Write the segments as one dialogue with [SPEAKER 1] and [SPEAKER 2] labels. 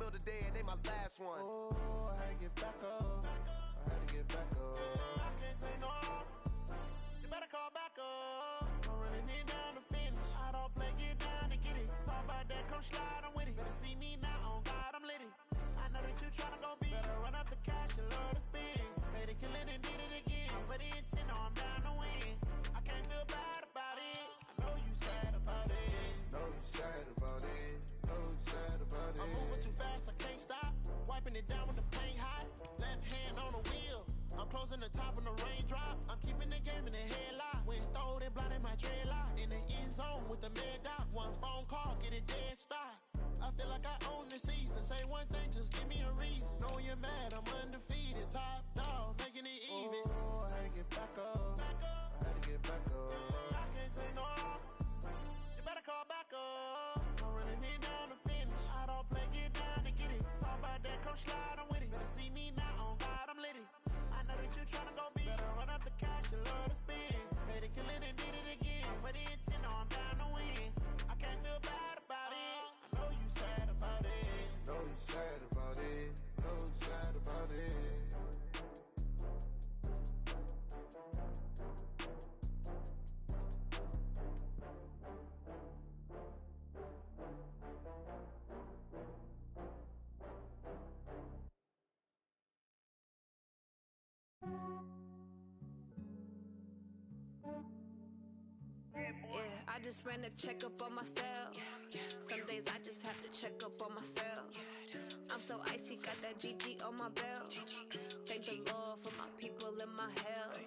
[SPEAKER 1] spill today and they my last one.
[SPEAKER 2] Oh, I had to get back up. I had to get back up. I can't take no off. You better call back up. I'm running it down to finish. I don't play, get down and get it. Talk about that, come slide, I'm with it. Better see me now, on God, I'm lit it. I know that you tryna go big. Better run up the cash, you love to spin. Made a killing and did it again. But the intent, no, I'm down to win. I can't feel bad about it. I know you sad about it. Know you sad about it. Know you sad about it. I'm moving too fast, I can't stop. Wiping it down with the paint hot. Left hand on the wheel. I'm closing the top when the raindrop. I'm keeping the game in the headlock. When throwed it, blinded my dreadlock. In the end zone with the mad dot. One phone call, get it dead stop. I feel like I own the season. Say one thing, just give me a reason. Know you're mad, I'm undefeated. Top dog, making it even. Oh, I had to get back up. I had to get back up. I can't take no off. You better call back up. I'm running it down to finish. I don't play, get down and get it. Talk about that, come slide, I'm with it. Better see me now, on God, I'm lit it. I know that you tryna go big. Better run up the cash, you love to spin. Made a killing and did it again. But the intent, no, I'm down to win. I can't feel bad about it. I know you sad about it. Know you sad about it. Know you sad about it.
[SPEAKER 3] Yeah, I just ran a checkup on myself. Some days I just have to check up on myself. I'm so icy, got that GG on my belt. Thank the Lord for my people and my health.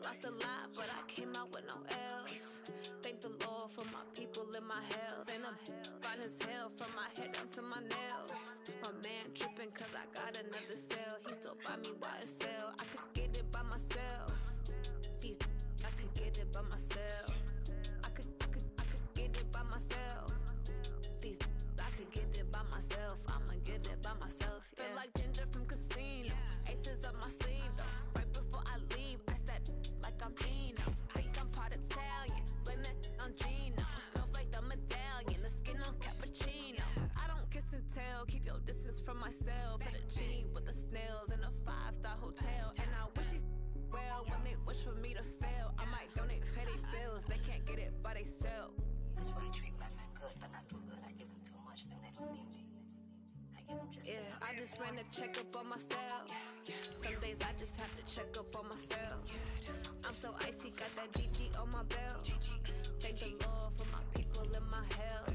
[SPEAKER 3] Lost a lot, but I came out with no else. Thank the Lord for my people and my health. And I'm fine as hell from my head down to my nails. My man tripping cause I got another cell. He still buy me YSL. I could get it by myself. These I could get it by myself. I could get it by myself. These I could get it by myself. I'ma get it by myself. Yeah. Feel like Ginger from Casino. Aces up my sleeve though. Right before I leave, I said like I'm Dino. Think I'm part Italian, blame that on Gino. Smells like the medallion, the skin on cappuccino. I don't kiss and tell, keep your distance from myself. Fettuccine with the snails in a 5-star hotel. And I wish he well when they wish for me to fail. I might donate petty bills, they can't get it by they self.
[SPEAKER 4] That's why I treat my men good, but not too good. I give them too much, then they don't need me. I give them just
[SPEAKER 3] Yeah, I just ran a checkup on myself. Some days I just have to check up on myself. I'm so icy, got that GG on my belt. Thank the Lord for my people and my health.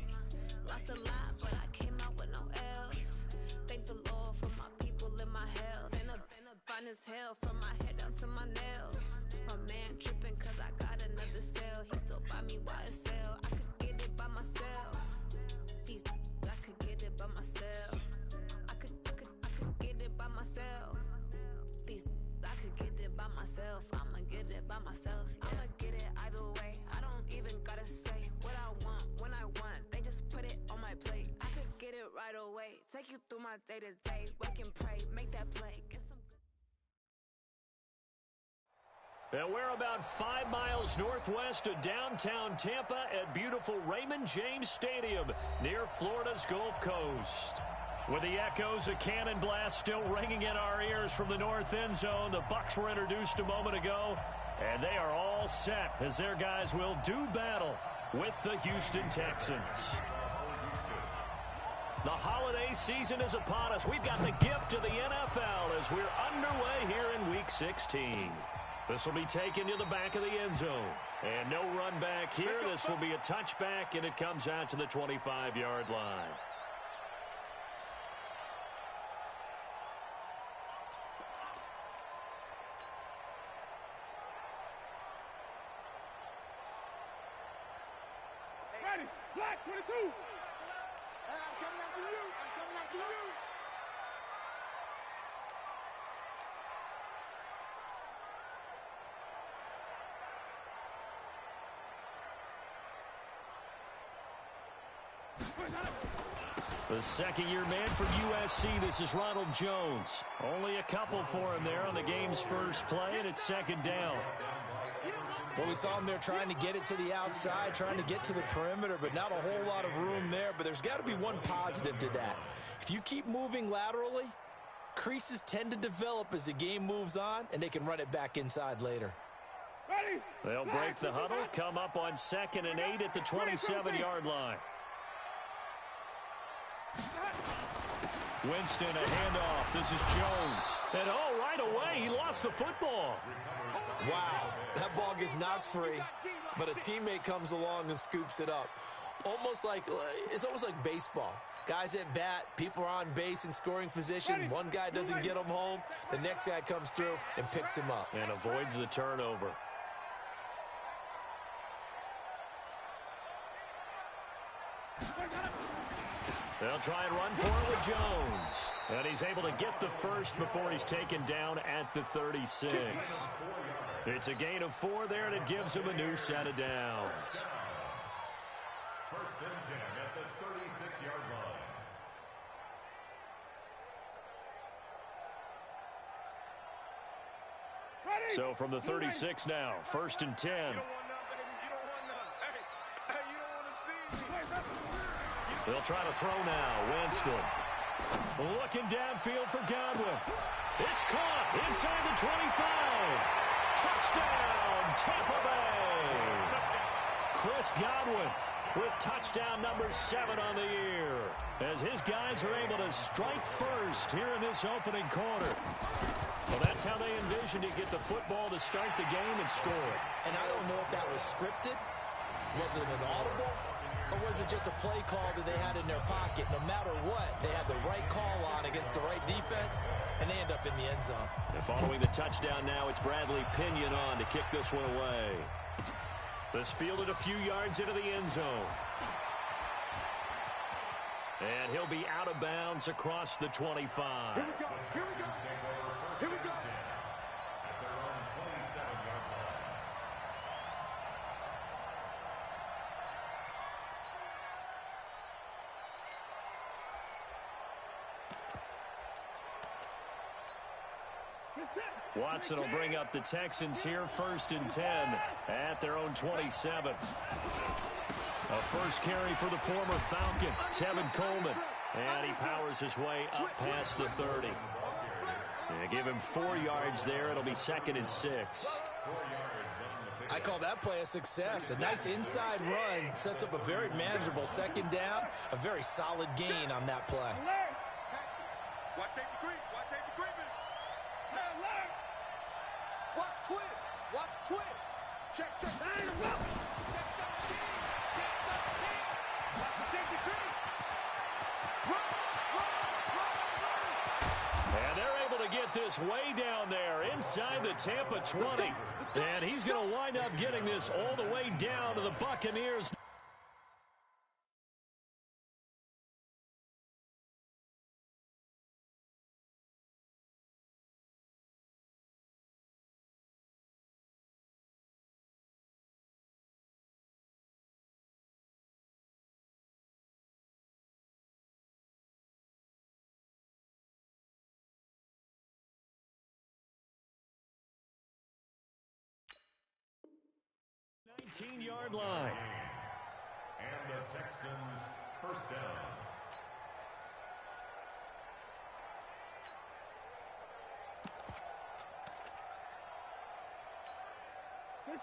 [SPEAKER 3] Lost a lot, but I came out with no else. Thank the Lord for my people and my health. And I'm fine as hell from my head down to my nails. My man tripping cause I got another cell. He still buy me YSL. I could get it by myself. These I could get it by myself. I could get it by myself. These I could get it by myself. I'ma get it by myself. Yeah. I'ma get it either way. I don't even gotta say what I want when I want. They just put it on my plate. I could get it right away. Take you through my day to day. Wake and pray, make that play. Get some.
[SPEAKER 5] And we're about 5 miles northwest of downtown Tampa at beautiful Raymond James Stadium near Florida's Gulf Coast. With the echoes of cannon blast still ringing in our ears from the north end zone, the Bucs were introduced a moment ago, and they are all set as their guys will do battle with the Houston Texans. The holiday season is upon us. We've got the gift of the NFL as we're underway here in Week 16. This will be taken to the back of the end zone. And no run back here. This will be a touchback, and it comes out to the 25-yard line.
[SPEAKER 6] Ready, Black 22. I'm coming after you. I'm coming after you.
[SPEAKER 5] The second-year man for USC, this is Ronald Jones. Only a couple for him there on the game's first play, and it's second down.
[SPEAKER 7] Well, we saw him there trying to get it to the outside, trying to get to the perimeter, but not a whole lot of room there. But there's got to be one positive to that. If you keep moving laterally, creases tend to develop as the game moves on, and they can run it back inside later.
[SPEAKER 5] They'll break the huddle, come up on 2nd and 8 at the 27-yard line. Winston, a handoff. This is Jones. And right away, he lost the football.
[SPEAKER 7] Wow, that ball gets knocked free, but a teammate comes along and scoops it up. It's almost like baseball. Guys at bat, people are on base in scoring position. One guy doesn't get him home. The next guy comes through and picks him up.
[SPEAKER 5] And avoids the turnover. They'll try and run for it with Jones. And he's able to get the first before he's taken down at the 36. It's a gain of 4 there, and it gives him a new set of downs.
[SPEAKER 1] 1st and 10 at the 36-yard line.
[SPEAKER 5] So from the 36 now, 1st and 10. They'll try to throw now. Winston looking downfield for Godwin. It's caught inside the 25. Touchdown, Tampa Bay. Chris Godwin with touchdown number 7 on the year, as his guys are able to strike first here in this opening quarter. Well, that's how they envisioned to get the football to start the game and score.
[SPEAKER 7] And I don't know if that was scripted. Was it an audible? Or was it just a play call that they had in their pocket? No matter what, they had the right call on against the right defense, and they end up in the end zone.
[SPEAKER 5] And following the touchdown now, it's Bradley Pinion on to kick this one away. This fielded a few yards into the end zone. And he'll be out of bounds across the 25.
[SPEAKER 6] Here we go. Here we go. Here we go.
[SPEAKER 1] At their own 27-yard line.
[SPEAKER 5] Watson will bring up the Texans here, 1st and 10 at their own 27. A first carry for the former Falcon, Tevin Coleman. And he powers his way up past the 30. And give him 4 yards there. It'll be 2nd and 6.
[SPEAKER 7] I call that play a success. A nice inside run sets up a very manageable 2nd down. A very solid gain on that play.
[SPEAKER 6] Watch safety creep. Watch safety creeping. Say alert. Watch twist. Watch twist. Check. There you go. Watch the safety creep. Run.
[SPEAKER 5] And they're able to get this way down there inside the Tampa 20. And he's going to wind up getting this all the way down to the Buccaneers. Yard line.
[SPEAKER 1] And the Texans' 1st down.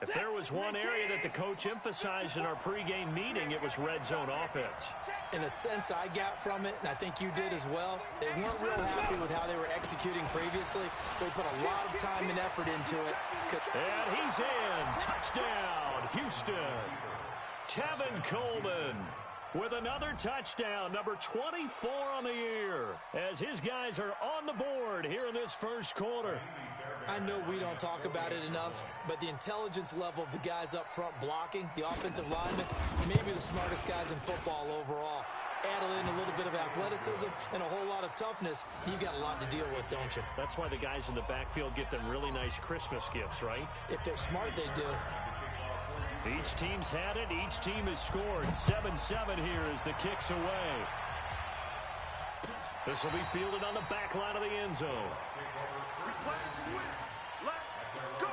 [SPEAKER 5] If there was one area that the coach emphasized in our pregame meeting, it was red zone offense.
[SPEAKER 7] In a sense, I got from it, and I think you did as well, they weren't real happy with how they were executing previously, so they put a lot of time and effort into it.
[SPEAKER 5] And he's in. Touchdown, Houston. Tevin Coleman with another touchdown, number 24 on the year, as his guys are on the board here in this first quarter.
[SPEAKER 7] I know we don't talk about it enough, but the intelligence level of the guys up front blocking, the offensive linemen, maybe the smartest guys in football overall. Add in a little bit of athleticism and a whole lot of toughness, you've got a lot to deal with, don't you?
[SPEAKER 5] That's why the guys in the backfield get them really nice Christmas gifts, right?
[SPEAKER 7] If they're smart, they do.
[SPEAKER 5] Each team's had it. Each team has scored. 7-7 here as the kick's away. This will be fielded on the back line of the end zone.
[SPEAKER 6] Let's go.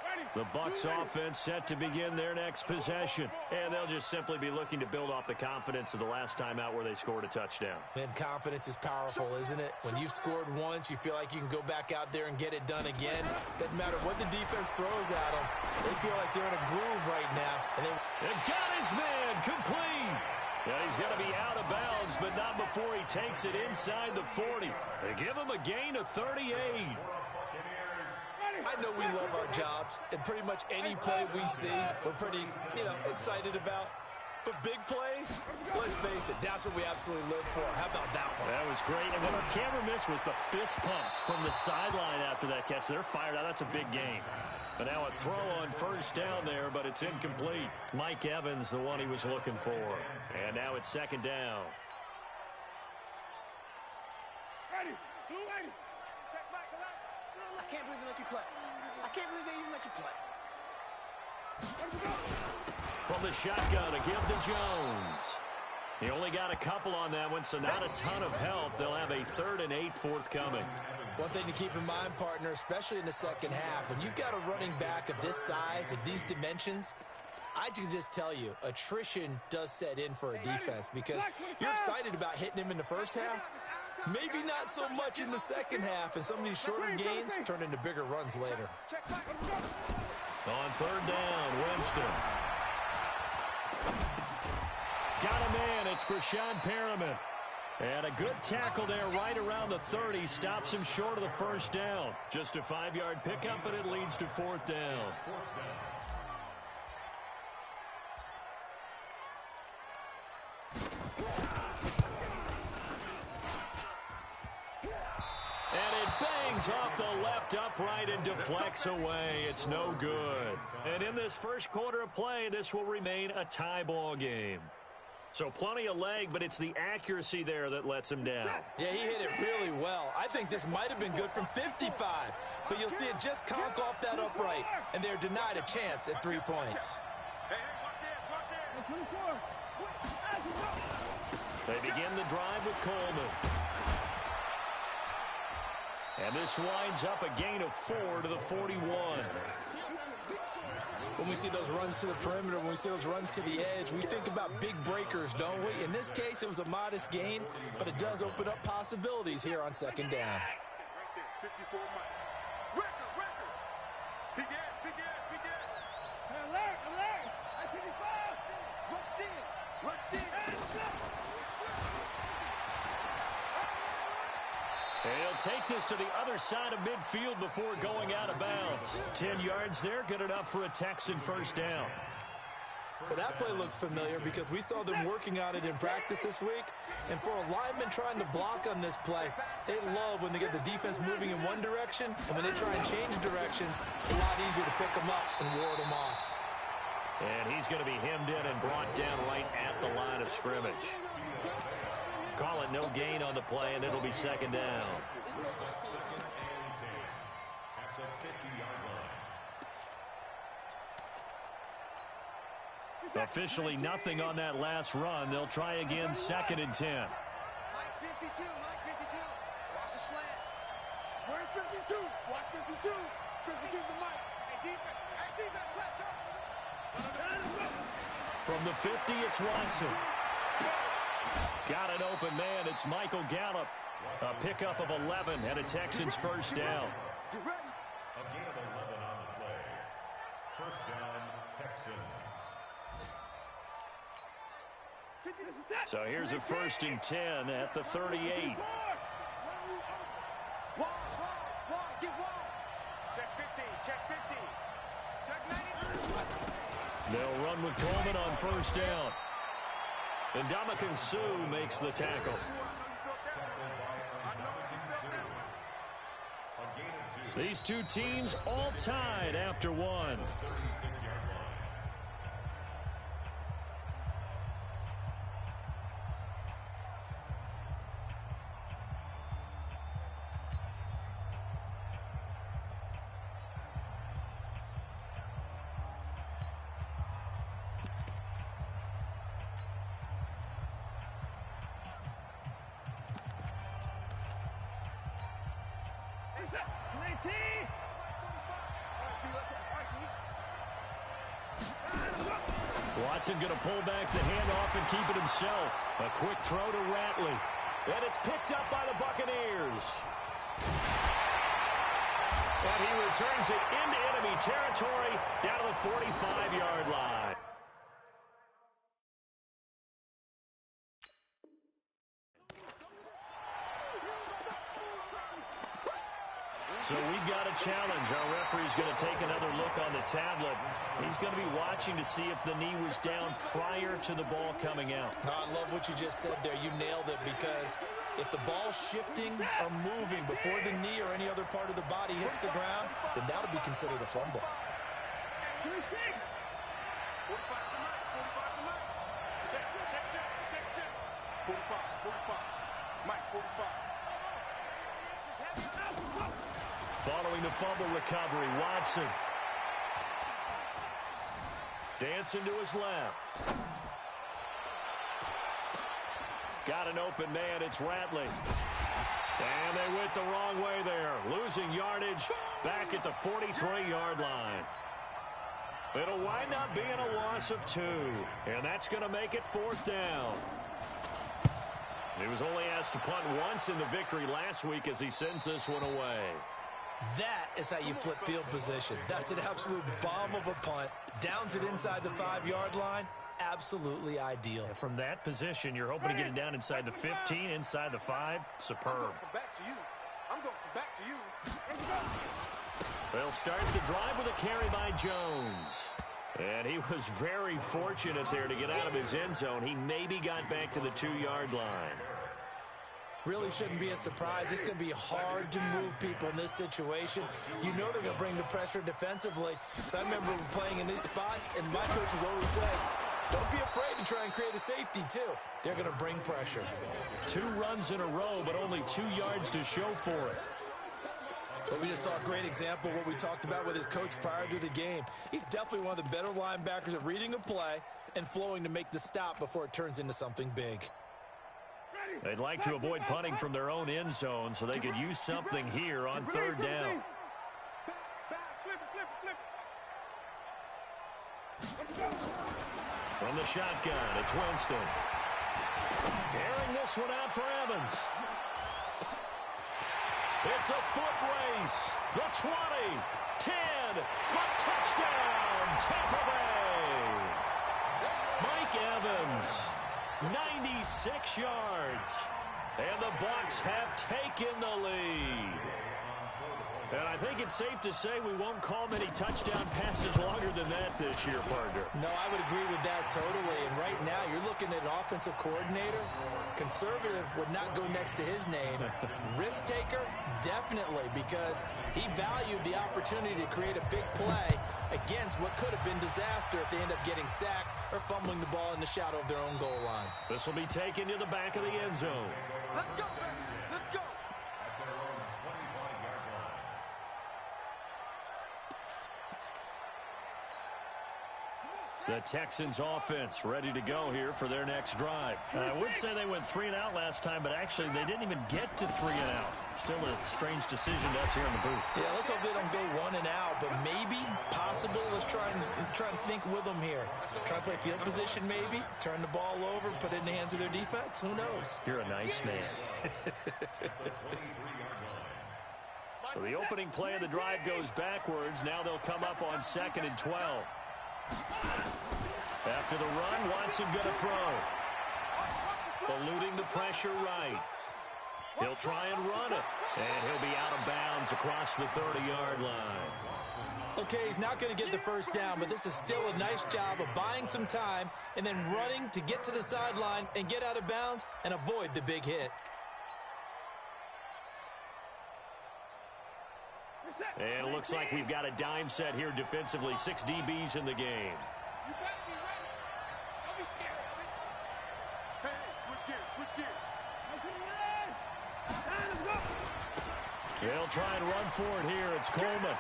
[SPEAKER 6] Ready.
[SPEAKER 5] The Bucs offense set to begin their next possession. And they'll just simply be looking to build off the confidence of the last time out where they scored a touchdown.
[SPEAKER 7] And confidence is powerful, isn't it? When you've scored once, you feel like you can go back out there and get it done again. Doesn't matter what the defense throws at them. They feel like they're in a groove right now.
[SPEAKER 5] And got his man complete. And he's going to be out of bounds, but not before he takes it inside the 40. They give him a gain of 38.
[SPEAKER 7] I know we love our jobs, and pretty much any play we see, we're pretty, excited about. But big plays, let's face it, that's what we absolutely live for. How about that one?
[SPEAKER 5] That was great. And what our camera missed was the fist pump from the sideline after that catch. They're fired out. That's a big game. But now a throw on first down there, but it's incomplete. Mike Evans, the one he was looking for. And now it's second down.
[SPEAKER 6] Ready. Check back, I can't believe they let you play. I can't believe they even let you play.
[SPEAKER 5] From the shotgun, a give to Jones. He only got a couple on that one, so not a ton of help. They'll have a 3rd and 8 forthcoming.
[SPEAKER 7] One thing to keep in mind, partner, especially in the second half, when you've got a running back of this size, of these dimensions, I can just tell you, attrition does set in for a defense because you're excited about hitting him in the first half. Maybe not so much in the second half, and some of these shorter gains turn into bigger runs later.
[SPEAKER 5] On 3rd down, Winston. Got a man. It's Brashad Perriman. And a good tackle there right around the 30. Stops him short of the first down. Just a 5-yard pickup, and it leads to 4th down. And it bangs off the left upright and deflects away. It's no good. And in this first quarter of play, this will remain a tie ball game. So plenty of leg, but it's the accuracy there that lets him down.
[SPEAKER 7] Yeah, he hit it really well. I think this might have been good from 55, but you'll see it just conk off that upright, and they're denied a chance at 3 points.
[SPEAKER 5] They begin the drive with Coleman. And this winds up a gain of 4 to the 41.
[SPEAKER 7] When we see those runs to the perimeter, when we see those runs to the edge, we think about big breakers, don't we? In this case, it was a modest gain, but it does open up possibilities here on second down.
[SPEAKER 6] 54 Record. Big Alert. I 55. Rush in.
[SPEAKER 5] He'll take this to the other side of midfield before going out of bounds. 10 yards there, good enough for a Texan first down.
[SPEAKER 7] Well, that play looks familiar because we saw them working on it in practice this week. And for a lineman trying to block on this play, they love when they get the defense moving in one direction, and when they try and change directions, it's a lot easier to pick them up and ward them off.
[SPEAKER 5] And he's going to be hemmed in and brought down right at the line of scrimmage. Call it no gain on the play, and it'll be second down. Officially nothing on that last run. They'll try again, 2nd and 10.
[SPEAKER 6] Mike 52. Watch the slant. Where's 52? Watch 52. 52's the Mike. Hey, defense, left up.
[SPEAKER 5] From the 50, it's Watson. Got an open man. It's Michael Gallup. A pickup of 11 and a Texans first down.
[SPEAKER 1] A gain of 11 on the play. First down, Texans.
[SPEAKER 5] So here's a 1st and 10 at the 38.
[SPEAKER 6] Check 50. Check 90.
[SPEAKER 5] They'll run with Coleman on first down. And Ndamukong Suh makes the tackle. These two teams all tied after one. Watson going to pull back the handoff and keep it himself. A quick throw to Ratley. And it's picked up by the Buccaneers. And he returns it into enemy territory down to the 45-yard line. So we've got a challenge. Our referee's going to take another look on the tablet. He's going to be watching to see if the knee was down prior to the ball coming out.
[SPEAKER 7] I love what you just said there. You nailed it, because if the ball's shifting or moving before the knee or any other part of the body hits the ground, then that would be considered a fumble.
[SPEAKER 6] 45 tonight, 45 tonight. Check. 45. Mike, 45.
[SPEAKER 5] Following the fumble recovery, Watson. Dancing to his left. Got an open man, it's Ratley. And they went the wrong way there. Losing yardage back at the 43-yard line. It'll wind up being a loss of 2. And that's going to make it 4th down. He was only asked to punt once in the victory last week as he sends this one away.
[SPEAKER 7] That is how you flip field position. That's an absolute bomb of a punt. Downs it inside the 5-yard line. Absolutely ideal.
[SPEAKER 5] And from that position, you're hoping to get it down inside the 15, inside the 5. Superb.
[SPEAKER 6] I'm going to come back to you.
[SPEAKER 5] They'll start the drive with a carry by Jones. And he was very fortunate there to get out of his end zone. He maybe got back to the 2-yard line.
[SPEAKER 7] Really shouldn't be a surprise. It's going to be hard to move people in this situation. You know they're going to bring the pressure defensively. So I remember playing in these spots, and my coaches always say, don't be afraid to try and create a safety, too. They're going to bring pressure.
[SPEAKER 5] 2 runs in a row, but only 2 yards to show for it.
[SPEAKER 7] But we just saw a great example of what we talked about with his coach prior to the game. He's definitely one of the better linebackers at reading a play and flowing to make the stop before it turns into something big.
[SPEAKER 5] They'd like to avoid punting from their own end zone so they could use something here on 3rd down. From the shotgun, it's Winston. Airing this one out for Evans. It's a foot race. The 20, 10, for touchdown, Tampa Bay. Mike Evans, 96 yards. And the Bucs have taken the lead. And I think it's safe to say we won't call many touchdown passes longer than that this year, partner.
[SPEAKER 7] No, I would agree with that totally. And right now, you're looking at an offensive coordinator. Conservative would not go next to his name. Risk taker, definitely, because he valued the opportunity to create a big play against what could have been disaster if they end up getting sacked or fumbling the ball in the shadow of their own goal line.
[SPEAKER 5] This will be taken to the back of the end zone.
[SPEAKER 6] Let's go, let's go.
[SPEAKER 5] The Texans offense ready to go here for their next drive. I would say they went 3 and out last time, but actually they didn't even get to 3 and out. Still a strange decision to us here in the booth.
[SPEAKER 7] Yeah, let's hope they don't go 1 and out, but maybe, possibly, let's try and think with them here. Try to play field position maybe, turn the ball over, put it in the hands of their defense. Who knows?
[SPEAKER 5] You're a nice man. So the opening play of the drive goes backwards. Now they'll come up on 2nd and 12. After the run, Watson gonna throw. Eluding the pressure right. He'll try and run it. And he'll be out of bounds across the 30-yard line.
[SPEAKER 7] Okay, he's not going to get the first down, but this is still a nice job of buying some time and then running to get to the sideline and get out of bounds and avoid the big hit.
[SPEAKER 5] And it looks like we've got a dime set here defensively. 6 DBs in the game.
[SPEAKER 6] You better be ready. Don't be scared of it. Hey, switch gears. Let's go.
[SPEAKER 5] They'll try and run for it here. It's Coleman.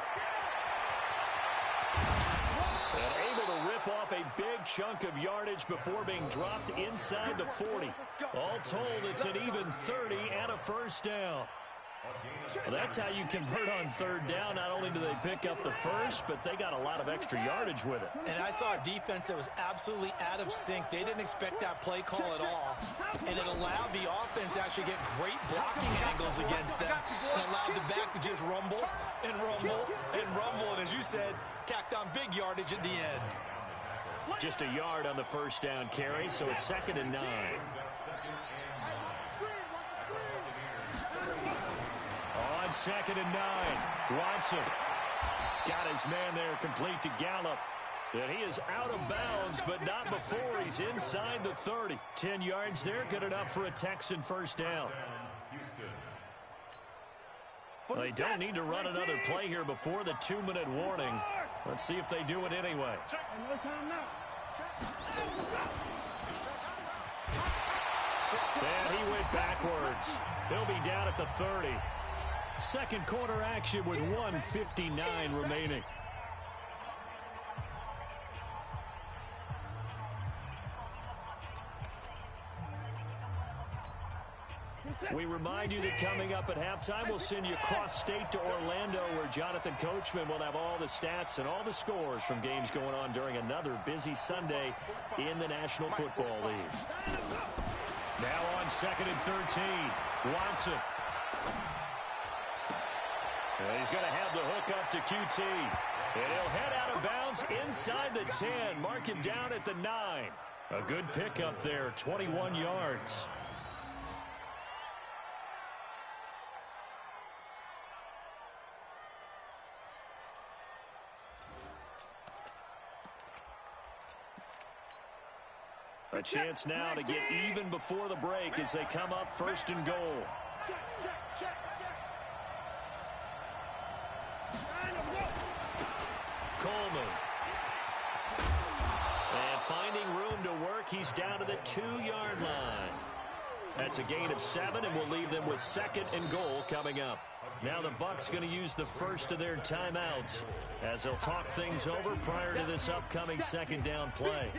[SPEAKER 5] And able to rip off a big chunk of yardage before being dropped inside the 40. All told, it's an even 30 and a first down. Well, that's how you convert on third down. Not only do they pick up the first, but they got a lot of extra yardage with it.
[SPEAKER 7] And I saw a defense that was absolutely out of sync. They didn't expect that play call at all. And it allowed the offense to actually get great blocking angles against them. And allowed the back to just rumble and rumble and rumble. And as you said, tacked on big yardage at the end.
[SPEAKER 5] Just a yard on the first down carry, so it's 2nd and 9. On 2nd and 9, Watson got his man there complete to Gallup. And he is out of bounds, but not before he's inside the 30. 10 yards there, good enough for a Texan first down. They don't need to run another play here before the 2-minute warning. Let's see if they do it anyway. And he went backwards. He'll be down at the 30. Second quarter action with 1:59 remaining. We remind you that coming up at halftime, we'll send you cross-state to Orlando, where Jonathan Coachman will have all the stats and all the scores from games going on during another busy Sunday in the National Football League. Now on 2nd and 13, Watson. And he's going to have the hook up to QT. And he'll head out of bounds inside the 10. Mark him down at the 9. A good pickup there, 21 yards. A chance now to get even before the break as they come up 1st and goal. Coleman. And finding room to work, he's down to the 2-yard line. That's a gain of 7, and we'll leave them with 2nd and goal coming up. Now the Bucs going to use the first of their timeouts as they'll talk things over prior to this upcoming 2nd down play.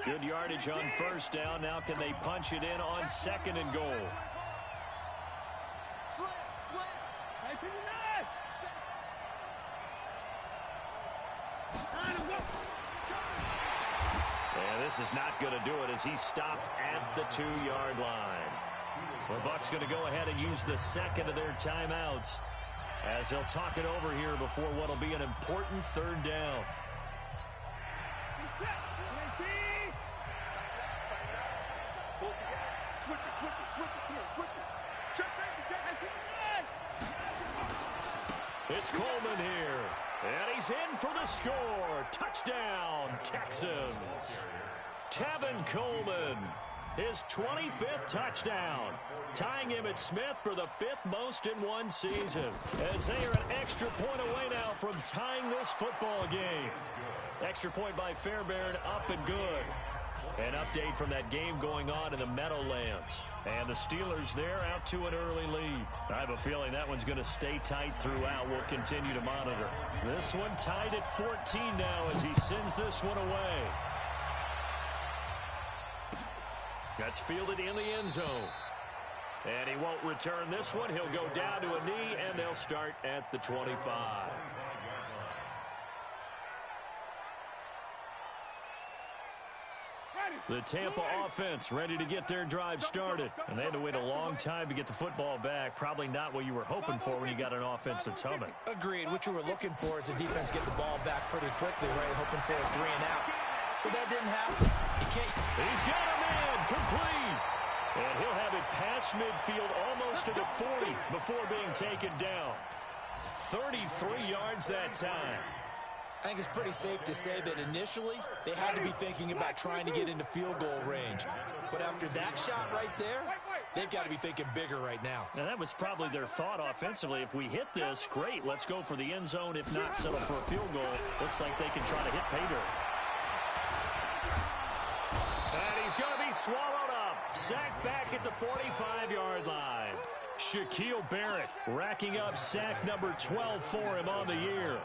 [SPEAKER 5] Good yardage on 1st down. Now can they punch it in on 2nd and goal? And this is not going to do it as he stopped at the 2-yard line. The Bucs going to go ahead and use the 2nd of their timeouts as they'll talk it over here before what will be an important 3rd down. It's Coleman here, and he's in for the score. Touchdown, Texans. Tevin Coleman, his 25th touchdown, tying him at Smith for the 5th most in one season, as they are an extra point away now from tying this football game. Extra point by Fairbairn, up and good. An update from that game going on in the Meadowlands. And the Steelers there out to an early lead. I have a feeling that one's going to stay tight throughout. We'll continue to monitor. This one tied at 14 now as he sends this one away. That's fielded in the end zone. And he won't return this one. He'll go down to a knee, and they'll start at the 25. The Tampa offense ready to get their drive started. And they had to wait a long time to get the football back. Probably not what you were hoping for when you got an offense that's humming.
[SPEAKER 7] Agreed. What you were looking for is the defense get the ball back pretty quickly, right? Hoping for a 3 and out. So that didn't happen.
[SPEAKER 5] He's got a man complete. And he'll have it past midfield almost to the 40 before being taken down. 33 yards that time.
[SPEAKER 7] I think it's pretty safe to say that initially they had to be thinking about trying to get into field goal range. But after that shot right there, they've got to be thinking bigger right now.
[SPEAKER 5] And that was probably their thought offensively. If we hit this, great. Let's go for the end zone. If not, settle for a field goal. Looks like they can try to hit pay dirt. And he's going to be swallowed up. Sacked back at the 45-yard line. Shaquille Barrett racking up sack number 12 for him on the year.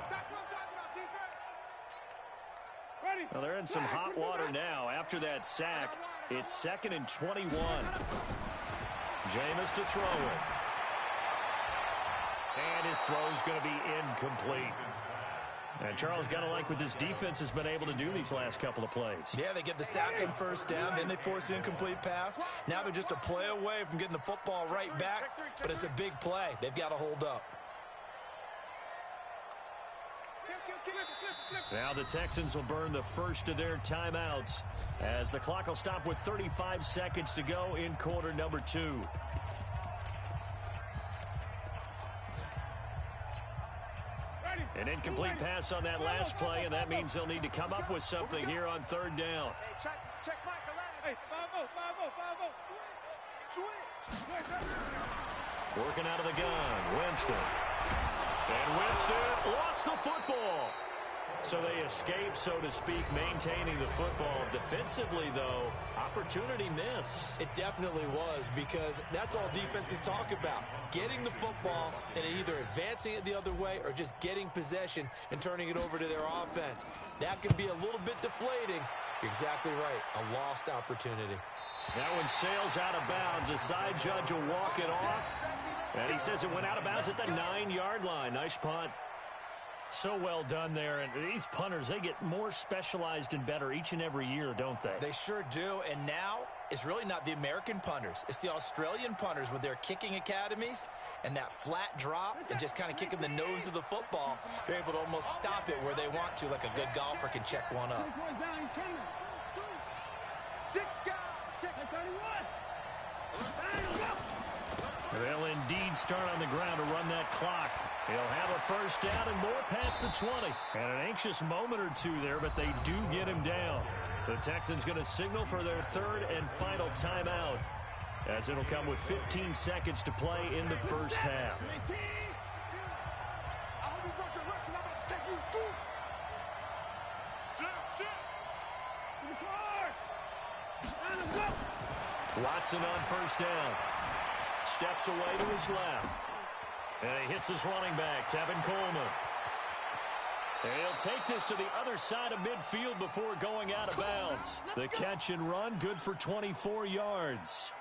[SPEAKER 5] Well, they're in some hot water now. After that sack, it's 2nd and 21. Jameis to throw it. And his throw's going to be incomplete. And Charles, got to like what this defense has been able to do these last couple of plays.
[SPEAKER 7] Yeah, they get the sack on first down, then they force the incomplete pass. Now they're just a play away from getting the football right back, but it's a big play. They've got to hold up.
[SPEAKER 5] Now the Texans will burn the first of their timeouts as the clock will stop with 35 seconds to go in quarter number 2. An incomplete pass on that last play, and that means they'll need to come up with something here on 3rd down.
[SPEAKER 6] Check Michael. Hey, 5-0. Switch.
[SPEAKER 5] Working out of the gun, Winston. And Winston lost the football. So they escape, so to speak, maintaining the football. Defensively, though, opportunity miss.
[SPEAKER 7] It definitely was, because that's all defenses talk about. Getting the football and either advancing it the other way or just getting possession and turning it over to their offense. That can be a little bit deflating. You're exactly right. A lost opportunity.
[SPEAKER 5] That one sails out of bounds. The side judge will walk it off. And he says it went out of bounds at the 9-yard line. Nice punt. So well done there. And these punters, they get more specialized and better each and every year, don't they?
[SPEAKER 7] They sure do. And now it's really not the American punters. It's the Australian punters with their kicking academies and that flat drop and just kind of kicking the nose of the football. They're able to almost stop it where they want to, like a good golfer can check one up.
[SPEAKER 5] They'll indeed start on the ground to run that clock. He'll have a first down and more past the 20. And an anxious moment or two there, but they do get him down. The Texans going to signal for their 3rd and final timeout, as it'll come with 15 seconds to play in the first half. Watson on first down. Steps away to his left. And he hits his running back, Tevin Coleman. And he'll take this to the other side of midfield before going out of bounds. The catch and run, good for 24 yards.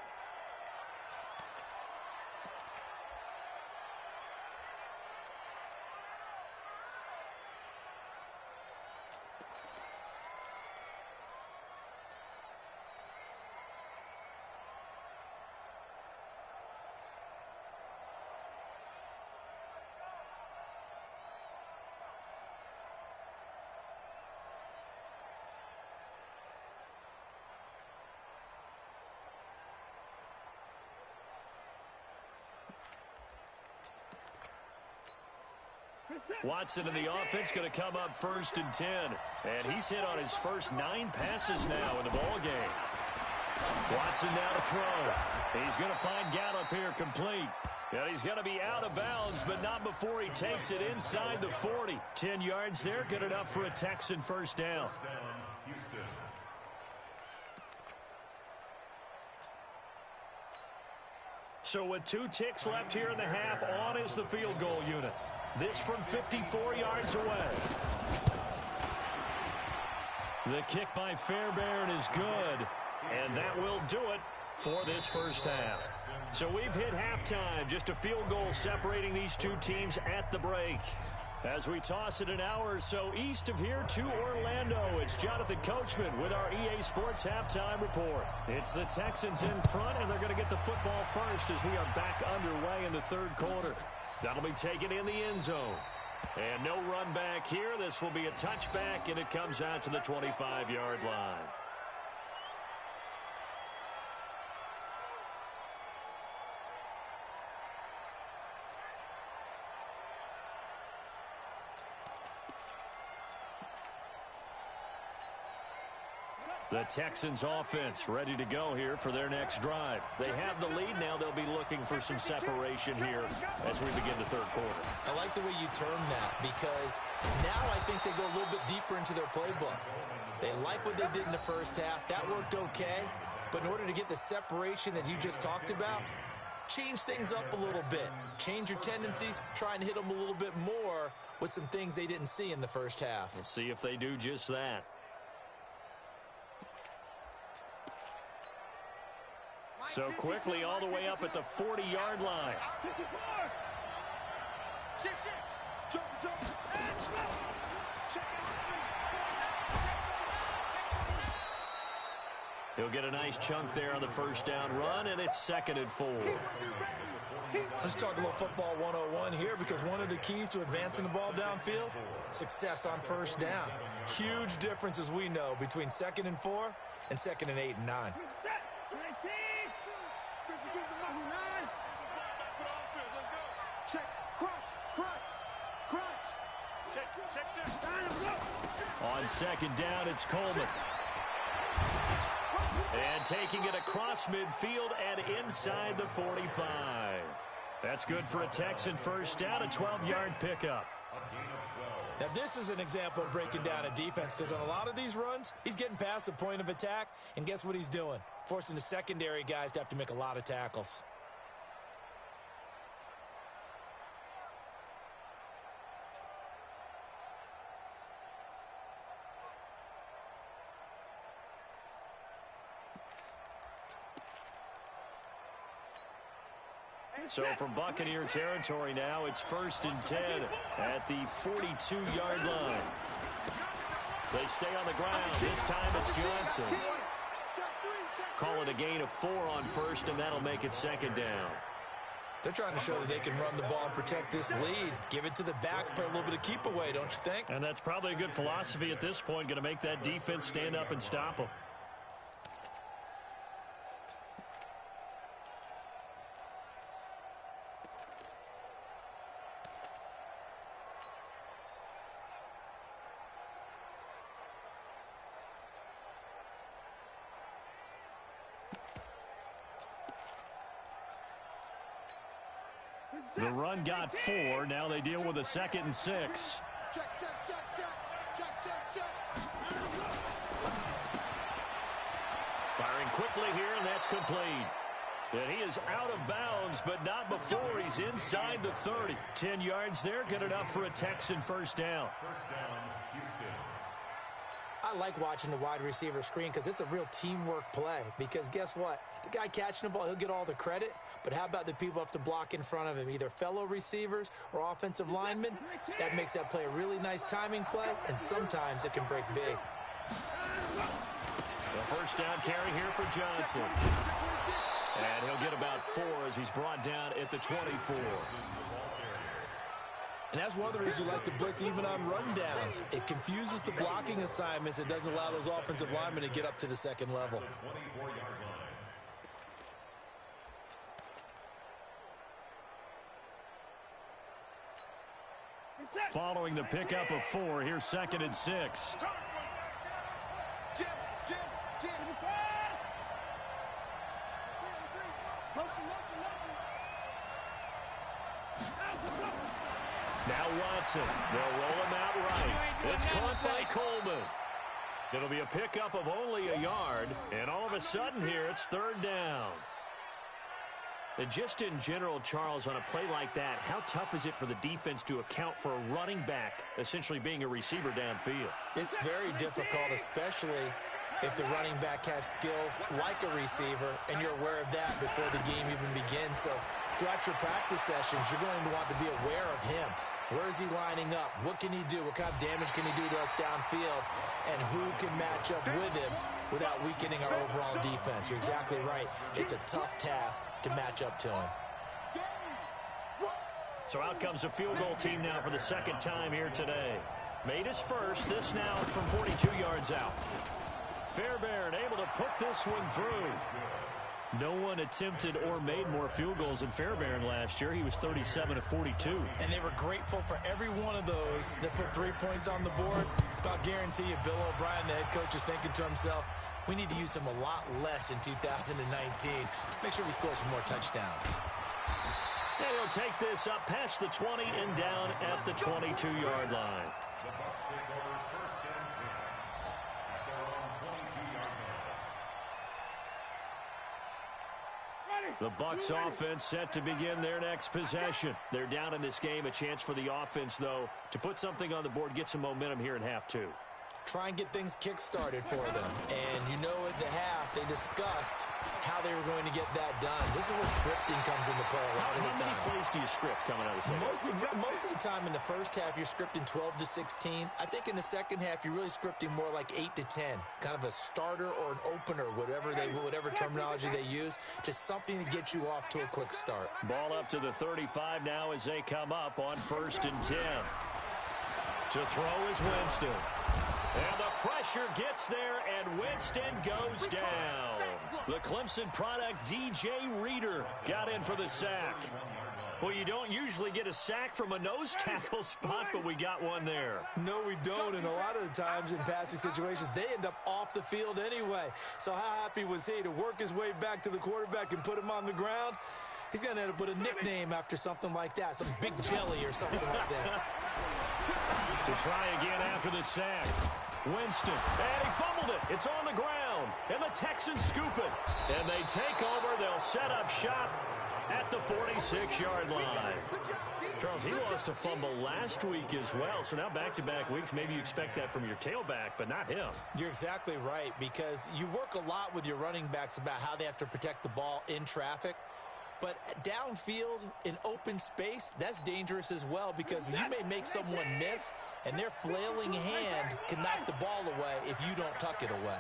[SPEAKER 5] Watson in the offense going to come up 1st and 10. And he's hit on his first 9 passes now in the ball game. Watson now to throw. He's going to find Gallup here complete. And he's going to be out of bounds, but not before he takes it inside the 40. 10 yards there, good enough for a Texan first down. So with 2 ticks left here in the half, on is the field goal unit. This from 54 yards away. The kick by Fairbairn is good, and that will do it for this first half. So we've hit halftime, just a field goal separating these two teams at the break. As we toss it an hour or so east of here to Orlando, it's Jonathan Coachman with our EA Sports Halftime Report. It's the Texans in front, and they're going to get the football first as we are back underway in the 3rd quarter. That'll be taken in the end zone. And no run back here. This will be a touchback, and it comes out to the 25-yard line. The Texans offense ready to go here for their next drive. They have the lead now. They'll be looking for some separation here as we begin the 3rd quarter.
[SPEAKER 7] I like the way you term that, because now I think they go a little bit deeper into their playbook. They like what they did in the first half. That worked okay. But in order to get the separation that you just talked about, change things up a little bit. Change your tendencies. Try and hit them a little bit more with some things they didn't see in the first half.
[SPEAKER 5] We'll see if they do just that. So quickly all the way up at the 40-yard line. He'll get a nice chunk there on the first down run, and it's 2nd and 4.
[SPEAKER 7] Let's talk a little football 101 here, because one of the keys to advancing the ball downfield, success on first down. Huge difference, as we know, between 2nd and 4 and 2nd and 8 and 9.
[SPEAKER 5] On 2nd down, it's Coleman. And taking it across midfield and inside the 45. That's good for a Texan first down, a 12-yard pickup.
[SPEAKER 7] Now, this is an example of breaking down a defense, because on a lot of these runs, he's getting past the point of attack, and guess what he's doing? Forcing the secondary guys to have to make a lot of tackles.
[SPEAKER 5] So from Buccaneer territory now, it's 1st and 10 at the 42-yard line. They stay on the ground. This time it's Johnson. Call it a gain of 4 on first, and that'll make it 2nd down.
[SPEAKER 7] They're trying to show that they can run the ball and protect this lead. Give it to the backs, play a little bit of keep away, don't you think?
[SPEAKER 5] And that's probably a good philosophy at this point, going to make that defense stand up and stop them. The run got 4. Now they deal with a 2nd and 6. Firing quickly here, and that's complete. And he is out of bounds, but not before he's inside the 30. 10 yards there, good enough for a Texan first down.
[SPEAKER 1] First down, Houston.
[SPEAKER 7] I like watching the wide receiver screen, because it's a real teamwork play. Because guess what? The guy catching the ball, he'll get all the credit. But how about the people up to block in front of him, either fellow receivers or offensive linemen? That makes that play a really nice timing play, and sometimes it can break big.
[SPEAKER 5] The first down carry here for Johnson. And he'll get about 4 as he's brought down at the 24.
[SPEAKER 7] And that's one of the reasons you like to blitz even on rundowns. It confuses the blocking assignments. It doesn't allow those offensive linemen to get up to the second level.
[SPEAKER 5] Following the pickup of 4, here's 2nd and 6. Now Watson. They'll roll him out right. It's caught by Coleman. It'll be a pickup of only a yard, and all of a sudden here it's 3rd down. And just in general, Charles, on a play like that, how tough is it for the defense to account for a running back essentially being a receiver downfield?
[SPEAKER 7] It's very difficult, especially if the running back has skills like a receiver, and you're aware of that before the game even begins. So throughout your practice sessions, you're going to want to be aware of him. Where is he lining up? What can he do? What kind of damage can he do to us downfield? And who can match up with him without weakening our overall defense? You're exactly right. It's a tough task to match up to him.
[SPEAKER 5] So out comes a field goal team now for the 2nd time here today. Made his first, this now from 42 yards out. Fairbairn able to put this one through. No one attempted or made more field goals than Fairbairn last year. He was 37 of 42.
[SPEAKER 7] And they were grateful for every one of those that put 3 points on the board. But I'll guarantee you, Bill O'Brien, the head coach, is thinking to himself, we need to use him a lot less in 2019. Let's make sure we score some more touchdowns.
[SPEAKER 5] And he'll take this up past the 20 and down at the 22-yard line.
[SPEAKER 1] The Bucs take over 1st and 10 at their own 22-yard line.
[SPEAKER 5] The Bucs offense set to begin their next possession. They're down in this game. A chance for the offense, though, to put something on the board, get some momentum here in half 2.
[SPEAKER 7] try and get things kick-started for them. And you know at the half, they discussed how they were going to get that done. This is where scripting comes into play a lot of the time.
[SPEAKER 5] How many plays do you script coming out of the second?
[SPEAKER 7] Most of the time in the first half, you're scripting 12 to 16. I think in the second half, you're really scripting more like 8 to 10. Kind of a starter or an opener, whatever terminology they use. Just something to get you off to a quick start.
[SPEAKER 5] Ball up to the 35 now as they come up on 1st and 10. To throw is Winston. And the pressure gets there, and Winston goes down. The Clemson product, DJ Reader, got in for the sack. Well, you don't usually get a sack from a nose tackle spot, but we got one there.
[SPEAKER 7] No, we don't, and a lot of the times in passing situations, they end up off the field anyway. So how happy was he to work his way back to the quarterback and put him on the ground? He's going to end up with a nickname after something like that, some Big Jelly or something like that.
[SPEAKER 5] To try again after the sack. Winston, and he fumbled it. It's on the ground, and the Texans scoop it. And they take over. They'll set up shop at the 46-yard line. Charles, he lost a fumble last week as well, so now back-to-back weeks, maybe you expect that from your tailback, but not him.
[SPEAKER 7] You're exactly right, because you work a lot with your running backs about how they have to protect the ball in traffic. But downfield, in open space, that's dangerous as well, because you may make someone miss, and their flailing hand can knock the ball away if you don't tuck it away.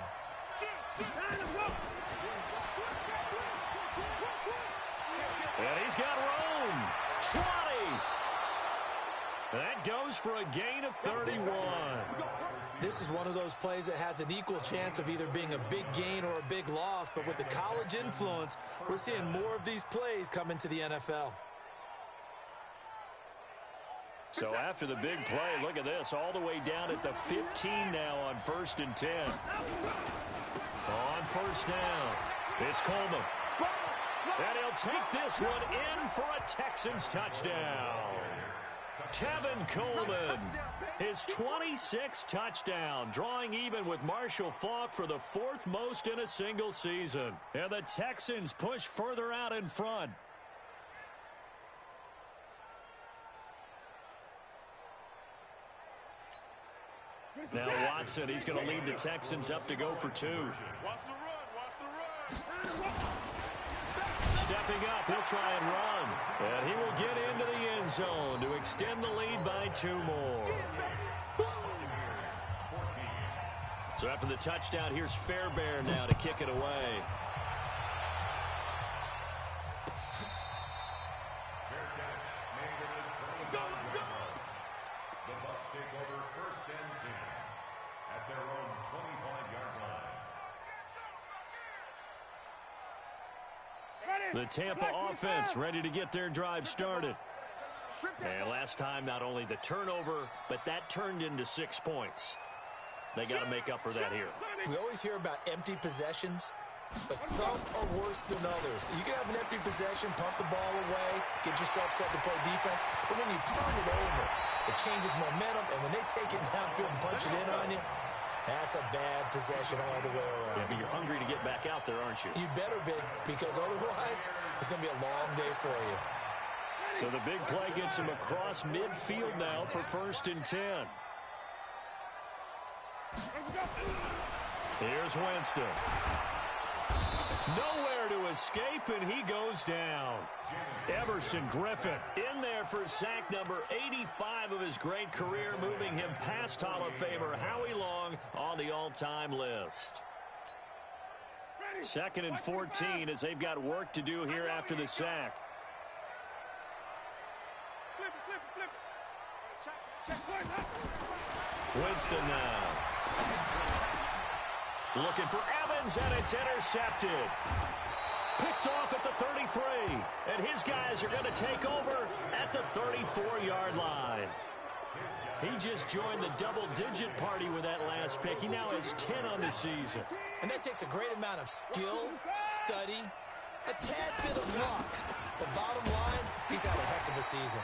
[SPEAKER 5] And he's got room. 20. That goes for a gain of 31.
[SPEAKER 7] This is one of those plays that has an equal chance of either being a big gain or a big loss, but with the college influence, we're seeing more of these plays come into the NFL.
[SPEAKER 5] So after the big play, look at this, all the way down at the 15 now on 1st and 10. On 1st down, it's Coleman. And he'll take this one in for a Texans touchdown. Tevin Coleman, his 26th touchdown, drawing even with Marshall Faulk for the 4th most in a single season. And the Texans push further out in front. Now Watson, he's going to lead the Texans up to go for 2.
[SPEAKER 6] Watch the run.
[SPEAKER 5] Stepping up, he'll try and run. And he will get into the end zone to extend the lead by 2 more. So after the touchdown, here's Fairbairn now to kick it away.
[SPEAKER 1] The Bucs take over 1st and 10 at their own 25-yard line.
[SPEAKER 5] The Tampa offense ready to get their drive started. And last time, not only the turnover, but that turned into 6 points. They got to make up for that here.
[SPEAKER 7] We always hear about empty possessions, but some are worse than others. You can have an empty possession, pump the ball away, get yourself set to play defense, but when you turn it over, it changes momentum, and when they take it downfield and punch it in on you, that's a bad possession all the way around.
[SPEAKER 5] Yeah, but you're hungry to get back out there, aren't you?
[SPEAKER 7] You better be, because otherwise it's going to be a long day for you.
[SPEAKER 5] So the big play gets him across midfield now for 1st and 10. Here's Winston. Nowhere to escape, and he goes down. Everson Griffin in there for sack number 85 of his great career, moving him past Hall of Famer Howie Long on the all-time list. 2nd and 14 as they've got work to do here after the sack. Winston now. Looking for Evans, and it's intercepted. Picked off at the 33, and his guys are going to take over at the 34-yard line. He just joined the double-digit party with that last pick. He now has 10 on the season.
[SPEAKER 7] And that takes a great amount of skill, study, a tad bit of luck. But bottom line, he's had a heck of a season.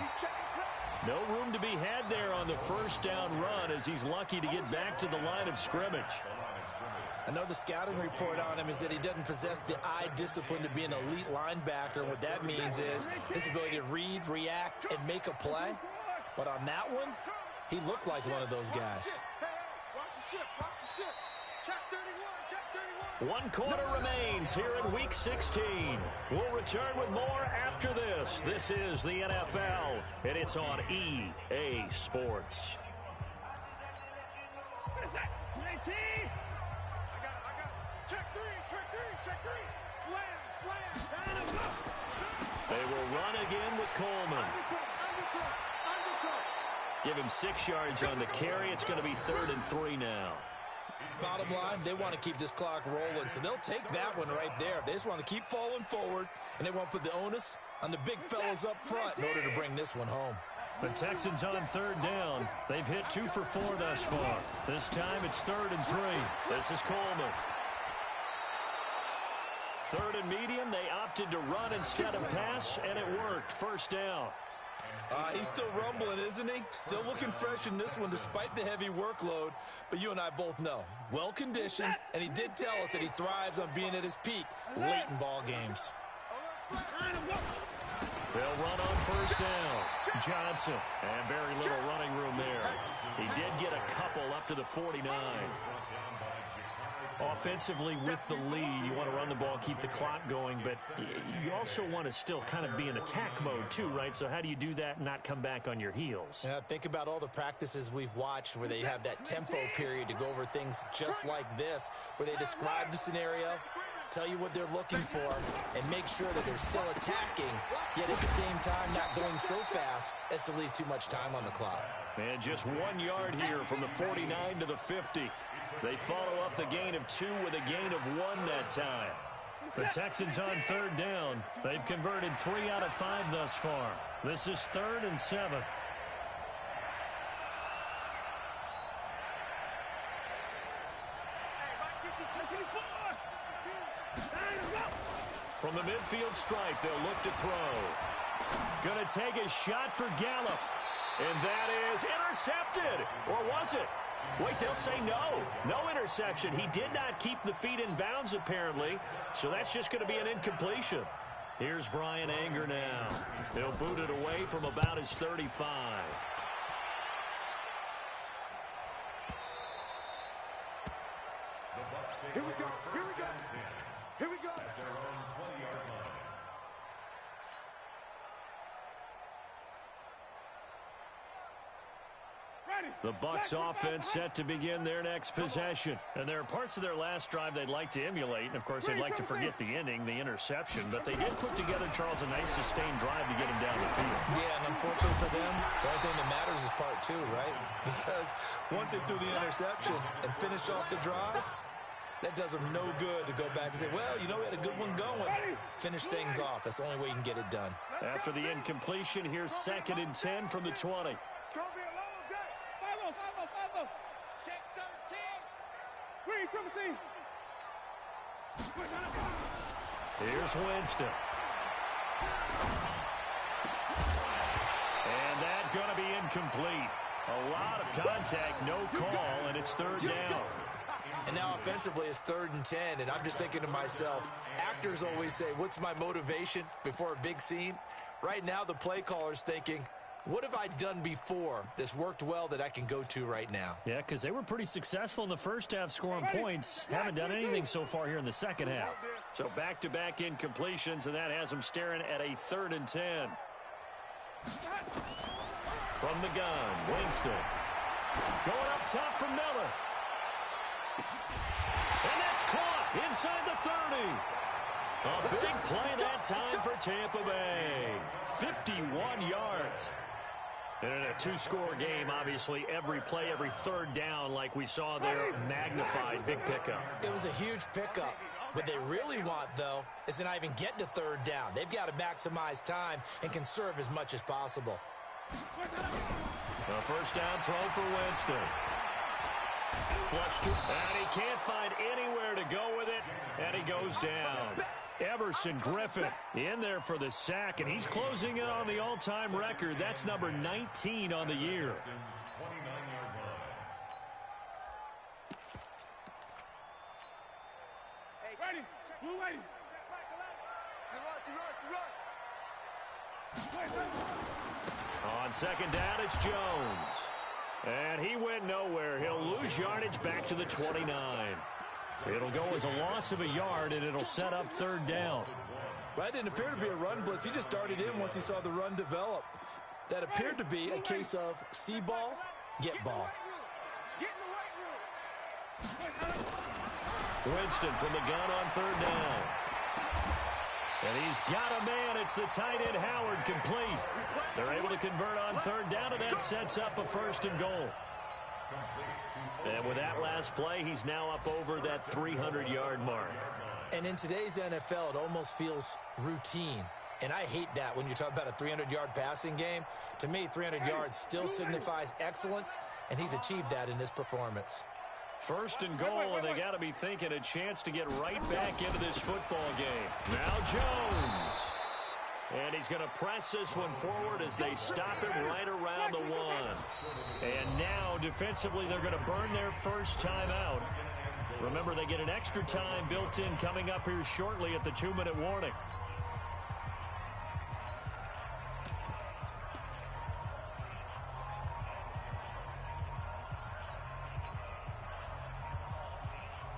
[SPEAKER 5] No room to be had there on the 1st down run as he's lucky to get back to the line of scrimmage.
[SPEAKER 7] I know the scouting report on him is that he doesn't possess the eye discipline to be an elite linebacker. And what that means is his ability to read, react, and make a play. But on that one, he looked like one of those guys.
[SPEAKER 6] ship. Check 31, check 31.
[SPEAKER 5] One quarter remains here in Week 16. We'll return with more after this. This is the NFL, and it's on EA Sports.
[SPEAKER 6] What is that? 20? I got it. Check three. Slam. Down and go.
[SPEAKER 5] They will run again with Coleman. Give him 6 yards on the carry. It's going to be 3rd and 3 now.
[SPEAKER 7] Bottom line, they want to keep this clock rolling, so they'll take that one right there. They just want to keep falling forward, and they want to put the onus on the big fellas up front in order to bring this one home.
[SPEAKER 5] The Texans on 3rd down. They've hit 2 for 4 thus far. This time it's 3rd and 3. This is Coleman. 3rd and medium. They opted to run instead of pass, and it worked. 1st down.
[SPEAKER 7] He's still rumbling, isn't he? Still looking fresh in this one despite the heavy workload. But you and I both know, well-conditioned, and he did tell us that he thrives on being at his peak late in ball games.
[SPEAKER 5] They'll run on 1st down. Johnson, and very little running room there. He did get a couple up to the 49. Offensively with the lead, you want to run the ball, keep the clock going, but you also want to still kind of be in attack mode too, right? So how do you do that and not come back on your heels?
[SPEAKER 7] Yeah, think about all the practices we've watched where they have that tempo period to go over things just like this, where they describe the scenario, tell you what they're looking for, and make sure that they're still attacking, yet at the same time not going so fast as to leave too much time on the clock.
[SPEAKER 5] And just 1 yard here from the 49 to the 50. They follow up the gain of 2 with a gain of 1 that time. The Texans on 3rd down. They've converted 3 out of 5 thus far. This is 3rd and 7. From the midfield stripe, they'll look to throw. Gonna take a shot for Gallup. And that is intercepted. Or was it? Wait, they'll say no. No interception. He did not keep the feet in bounds, apparently. So that's just going to be an incompletion. Here's Brian Anger now. He'll boot it away from about his 35.
[SPEAKER 6] Here we go.
[SPEAKER 5] The Bucs offense set to begin their next possession. And there are parts of their last drive they'd like to emulate. And, of course, they'd like to forget the ending, the interception. But they did put together, Charles, a nice sustained drive to get him down the field.
[SPEAKER 7] Yeah, and unfortunately for them, the only thing that matters is part 2, right? Because once they threw the interception and finished off the drive, that does them no good to go back and say, well, you know, we had a good one going. Finish things off. That's the only way you can get it done.
[SPEAKER 5] After the incompletion, here's 2nd and 10 from the 20.
[SPEAKER 6] It's going to be a long day. 5-0. Check 13. Green, triple team.
[SPEAKER 5] Here's Winston. And that's going to be incomplete. A lot of contact, no call, and it's 3rd down.
[SPEAKER 7] And now offensively it's 3rd and 10, and I'm just thinking to myself, actors always say, what's my motivation before a big scene? Right now the play caller's thinking, what have I done before that's worked well that I can go to right now?
[SPEAKER 5] Yeah, because they were pretty successful in the first half scoring points. Haven't done anything so far here in the second half. So back-to-back incompletions, and that has them staring at a 3rd and 10. From the gun, Winston. Going up top for Miller. And that's caught inside the 30. A big play that time for Tampa Bay. 51 yards. And in a 2-score game, obviously, every play, every 3rd down, like we saw there, magnified, big pickup.
[SPEAKER 7] It was a huge pickup. What they really want, though, is to not even get to 3rd down. They've got to maximize time and conserve as much as possible.
[SPEAKER 5] The 1st down throw for Winston. Flushed to, and he can't find anywhere to go with it, and he goes down. Everson Griffin in there for the sack, and he's closing in on the all-time record. That's number 19 on the year.
[SPEAKER 6] Ready. Blue ready.
[SPEAKER 5] On 2nd down, it's Jones. And he went nowhere. He'll lose yardage back to the 29. It'll go as a loss of a yard, and it'll set up third down.
[SPEAKER 7] Well, that didn't appear to be a run blitz. He just started in once he saw the run develop. That appeared to be a case of see ball, get ball.
[SPEAKER 5] Winston from the gun on third down. And he's got a man. It's the tight end Howard, complete. They're able to convert on third down, and that sets up a first and goal. And with that last play, he's now up over that 300-yard mark.
[SPEAKER 7] And in today's NFL, it almost feels routine. And I hate that when you talk about a 300-yard passing game. To me, 300 yards still signifies excellence, and he's achieved that in this performance.
[SPEAKER 5] First and goal, and they got to be thinking a chance to get right back into this football game. Now Jones. And he's going to press this one forward as they stop him right around the 1. And now, defensively, they're going to burn their first time out. Remember, they get an extra time built in coming up here shortly at the 2-minute warning.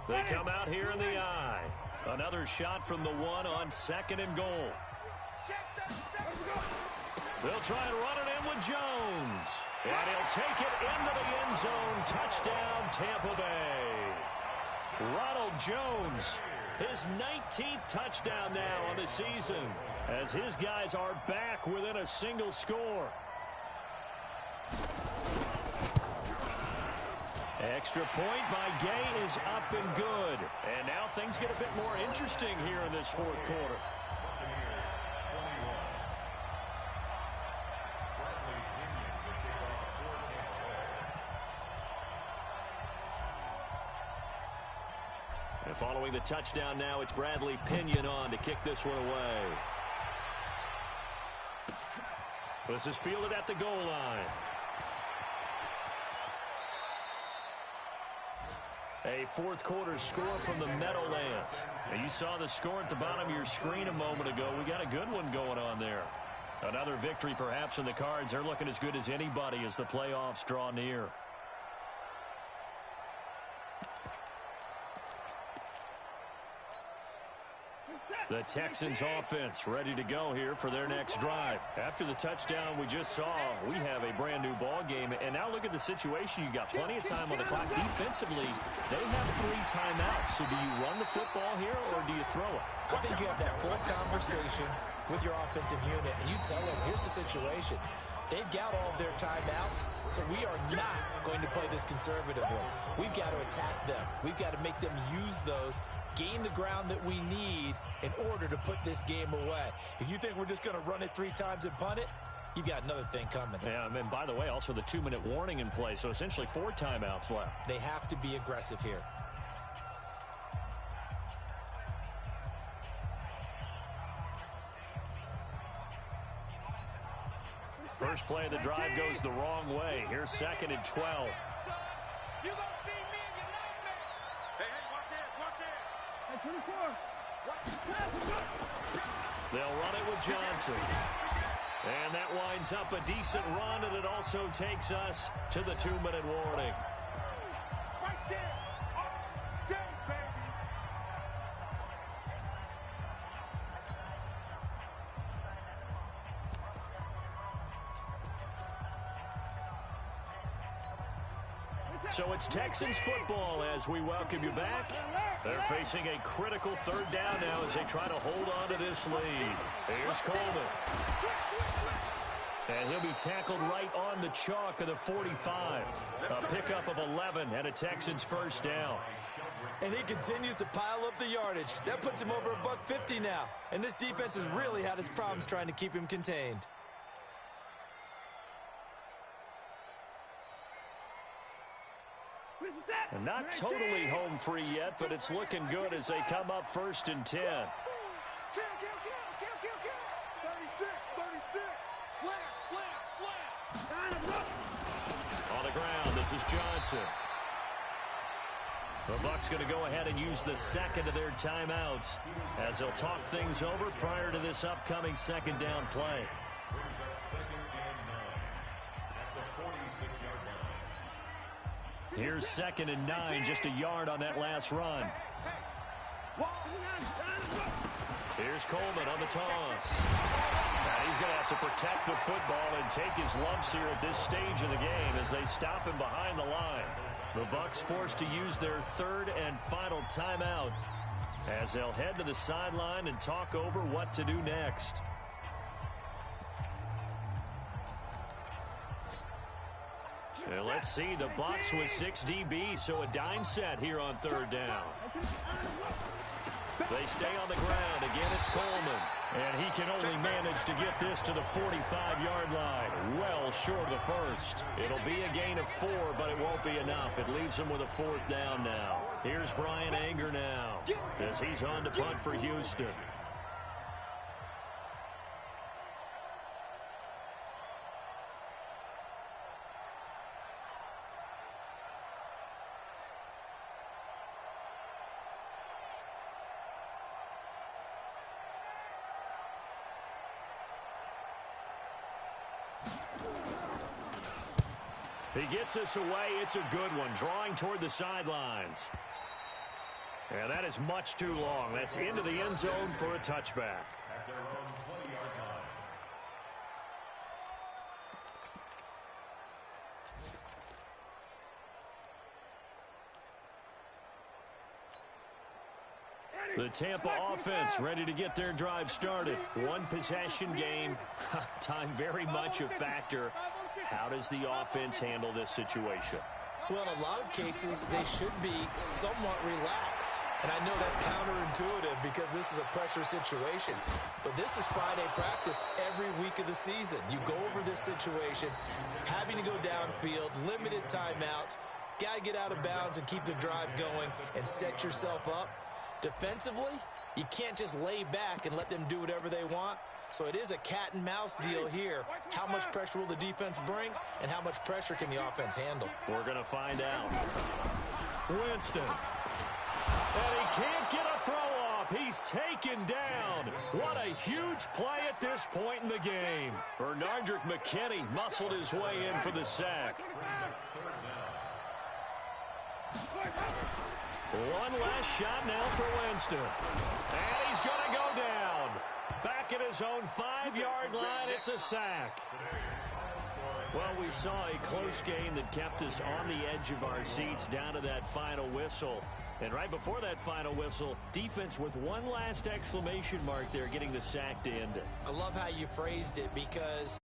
[SPEAKER 5] They come out here in the eye. Another shot from the 1 on 2nd and goal. They'll try and run it in with Jones. And he'll take it into the end zone. Touchdown, Tampa Bay. Ronald Jones, his 19th touchdown now on the season, as his guys are back within a single score. Extra point by Gay is up and good. And now things get a bit more interesting here in this fourth quarter. And following the touchdown now, it's Bradley Pinion on to kick this one away. This is fielded at the goal line. A fourth quarter score from the Meadowlands. Now, you saw the score at the bottom of your screen a moment ago. We got a good one going on there. Another victory perhaps in the cards. They're looking as good as anybody as the playoffs draw near. The Texans offense ready to go here for their next drive. After the touchdown we just saw, we have a brand new ball game. And now look at the situation. You got plenty of time on the clock. Defensively, they have 3 timeouts. So do you run the football here or do you throw it?
[SPEAKER 7] I think you have that full conversation with your offensive unit, and you tell them, here's the situation. They've got all of their timeouts, so we are not going to play this conservatively. We've got to attack them. We've got to make them use those, gain the ground that we need in order to put this game away. If you think we're just going to run it 3 times and punt it, you've got another thing coming.
[SPEAKER 5] Yeah, and by the way, also the 2-minute warning in play, so essentially 4 timeouts left.
[SPEAKER 7] They have to be aggressive here.
[SPEAKER 5] First play of the drive goes the wrong way. Here's 2nd and 12.
[SPEAKER 6] You gonna see me in your nightmare. Hey, watch it. Hey, 24.
[SPEAKER 5] They'll run it with Johnson. And that winds up a decent run, and it also takes us to the 2-minute warning.
[SPEAKER 6] Right there. All day, baby.
[SPEAKER 5] So it's Texans football as we welcome you back. They're facing a critical 3rd down now as they try to hold on to this lead. Here's Coleman. And he'll be tackled right on the chalk of the 45. A pickup of 11 and a Texans first down.
[SPEAKER 7] And he continues to pile up the yardage. That puts him over $150 now. And this defense has really had its problems trying to keep him contained.
[SPEAKER 5] And not totally home free yet, but it's looking good as they come up 1st and 10.
[SPEAKER 6] Kill. 36. Slam.
[SPEAKER 5] On the ground, this is Johnson. The Bucs going to go ahead and use the 2nd of their timeouts as they'll talk things over prior to this upcoming 2nd down play. Here's 2nd and 9, just a yard on that last run. Here's Coleman on the toss. And he's going to have to protect the football and take his lumps here at this stage of the game as they stop him behind the line. The Bucs forced to use their 3rd and final timeout as they'll head to the sideline and talk over what to do next. And let's see, the Bucs with 6 DBs, so a dime set here on 3rd down. They stay on the ground. Again, it's Coleman. And he can only manage to get this to the 45-yard line. Well short of the first. It'll be a gain of 4, but it won't be enough. It leaves him with a 4th down now. Here's Brian Anger now as he's on to punt for Houston. He gets us away. It's a good one, drawing toward the sidelines. And that is much too long. That's into the end zone for a touchback.
[SPEAKER 1] At their own 20-yard line.
[SPEAKER 5] The Tampa offense ready to get their drive started. One possession game. Time very much a factor. How does the offense handle this situation?
[SPEAKER 7] Well, in a lot of cases, they should be somewhat relaxed. And I know that's counterintuitive because this is a pressure situation. But this is Friday practice every week of the season. You go over this situation, having to go downfield, limited timeouts, got to get out of bounds and keep the drive going and set yourself up. Defensively, you can't just lay back and let them do whatever they want. So it is a cat and mouse deal here. How much pressure will the defense bring, and how much pressure can the offense handle?
[SPEAKER 5] We're going to find out. Winston. And he can't get a throw off. He's taken down. What a huge play at this point in the game. Bernardrick McKinney muscled his way in for the sack. One last shot now for Winston. And he's going to go down. Back at his own 5-yard line, it's a sack. Well, we saw a close game that kept us on the edge of our seats down to that final whistle. And right before that final whistle, defense with one last exclamation mark there getting the sack to end it.
[SPEAKER 7] I love how you phrased it because